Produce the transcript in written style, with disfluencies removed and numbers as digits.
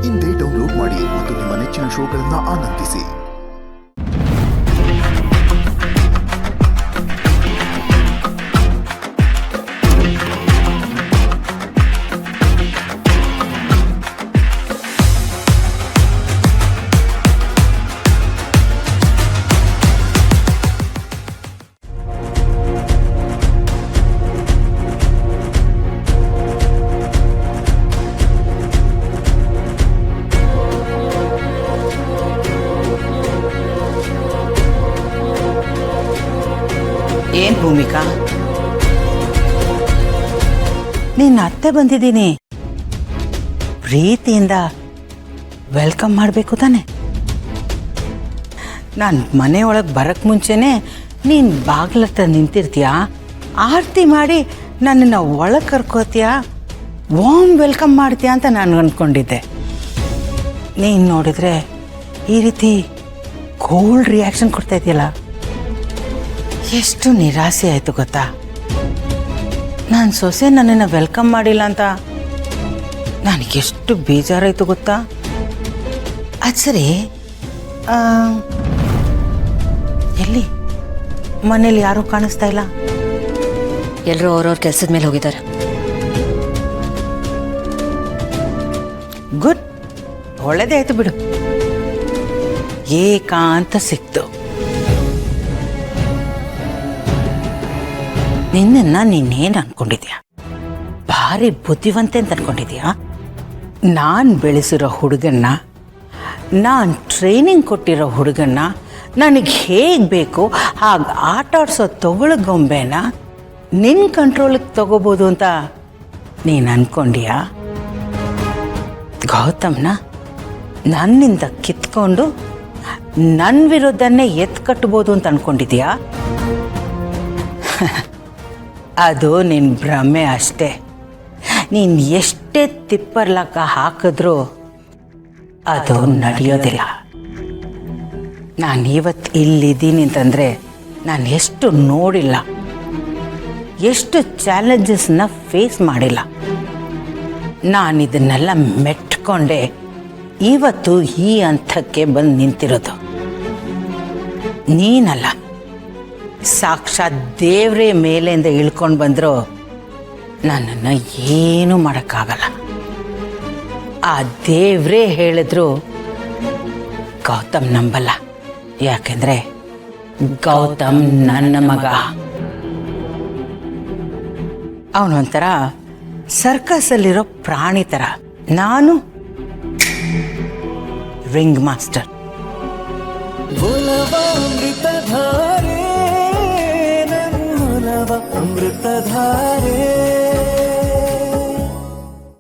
ಇಂದೇ ಡೌನ್ಲೋಡ್ ಮಾಡಿ ಮತ್ತು ನಿಮ್ಮ ನೆಚ್ಚಿನ ಶೋಗಳನ್ನು ಆನಂದಿಸಿ. ಏನ್ ಭೂಮಿಕಾ, ನಿನ್ನ ಅತ್ತೆ ಬಂದಿದ್ದೀನಿ, ಪ್ರೀತಿಯಿಂದ ವೆಲ್ಕಮ್ ಮಾಡಬೇಕು ತಾನೆ. ನಾನು ಮನೆಯೊಳಗೆ ಬರಕ್ಕೆ ಮುಂಚೆನೆ ನೀನು ಬಾಗಿಲತ್ರ ನಿಂತಿರ್ತೀಯ, ಆರತಿ ಮಾಡಿ ನನ್ನನ್ನು ಒಳಗೆ ಕರ್ಕೋತೀಯ, ವಾರ್ಮ್ ವೆಲ್ಕಮ್ ಮಾಡ್ತೀಯ ಅಂತ ನಾನು ಅಂದ್ಕೊಂಡಿದ್ದೆ. ನೀನು ನೋಡಿದ್ರೆ ಈ ರೀತಿ ಕೋಲ್ಡ್ ರಿಯಾಕ್ಷನ್ ಕೊಡ್ತಾ ಇದೆಯಲ್ಲ, ಎಷ್ಟು ನಿರಾಸೆ ಆಯಿತು ಗೊತ್ತಾ. ನಾನು ಸೊಸೆ ನನ್ನನ್ನು ವೆಲ್ಕಮ್ ಮಾಡಿಲ್ಲ ಅಂತ ನನಗೆಷ್ಟು ಬೇಜಾರಾಯಿತು ಗೊತ್ತಾ. ಅದು ಸರಿ, ಎಲ್ಲಿ ಮನೇಲಿ ಯಾರೂ ಕಾಣಿಸ್ತಾ ಇಲ್ಲ? ಎಲ್ಲರೂ ಅವ್ರವ್ರ ಕೆಲಸದ ಮೇಲೆ ಹೋಗಿದ್ದಾರೆ. ಗುಡ್, ಒಳ್ಳೆದೇ ಆಯ್ತು ಬಿಡು, ಏಕಾಂತ ಸಿಕ್ತು. ನಿನ್ನನ್ನು ನೀನೇನು ಅನ್ಕೊಂಡಿದ್ಯಾ? ಭಾರಿ ಬುದ್ಧಿವಂತೆ ಅಂತ ಅನ್ಕೊಂಡಿದ್ಯಾ? ನಾನು ಬೆಳೆಸಿರೋ ಹುಡುಗನ್ನ, ನಾನು ಟ್ರೈನಿಂಗ್ ಕೊಟ್ಟಿರೋ ಹುಡುಗನ್ನ ನನಗೆ ಹೇಗೆ ಬೇಕು ಹಾಗೆ ಆಟ ಆಡಿಸೋ ತೊಗೊಳ ಗೊಂಬೆನ ನಿನ್ನ ಕಂಟ್ರೋಲಿಗೆ ತಗೋಬೋದು ಅಂತ ನೀನು ಅನ್ಕೊಂಡ್ಯಾ? ಗೌತಮ್ನ ನನ್ನಿಂದ ಕಿತ್ಕೊಂಡು ನನ್ನ ವಿರುದ್ಧನೇ ಎತ್ಕಟ್ಬೋದು ಅಂತ ಅನ್ಕೊಂಡಿದ್ಯಾ? ಅದು ನಿನ್ನ ಭ್ರಮೆ ಅಷ್ಟೇ. ನೀನು ಎಷ್ಟೇ ತಿಪ್ಪರ್ಲಕ್ಕ ಹಾಕಿದ್ರೂ ಅದು ನಡೆಯೋದಿಲ್ಲ. ನಾನಿವತ್ತು ಇಲ್ಲಿದ್ದೀನಿ ಅಂತಂದರೆ ನಾನು ಎಷ್ಟು ನೋಡಿಲ್ಲ, ಎಷ್ಟು ಚಾಲೆಂಜಸ್ನ ಫೇಸ್ ಮಾಡಿಲ್ಲ. ನಾನಿದನ್ನೆಲ್ಲ ಮೆಟ್ಕೊಂಡೆ ಇವತ್ತು ಈ ಹಂತಕ್ಕೆ ಬಂದು ನಿಂತಿರೋದು. ನೀನಲ್ಲ, ಸಾಕ್ಷಾತ್ ದೇವ್ರೇ ಮೇಲೆಯಿಂದ ಇಳ್ಕೊಂಡು ಬಂದರೂ ನನ್ನನ್ನು ಏನೂ ಮಾಡೋಕ್ಕಾಗಲ್ಲ. ಆ ದೇವ್ರೇ ಹೇಳಿದ್ರು ಗೌತಮ್ ನಂಬಲ್ಲ. ಯಾಕೆಂದರೆ ಗೌತಮ್ ನನ್ನ ಮಗ. ಅವನೊಂಥರ ಸರ್ಕಸಲ್ಲಿರೋ ಪ್ರಾಣಿ ಥರ, ನಾನು ರಿಂಗ್ ಮಾಸ್ಟರ್. ಅಮೃತಧಾರೆ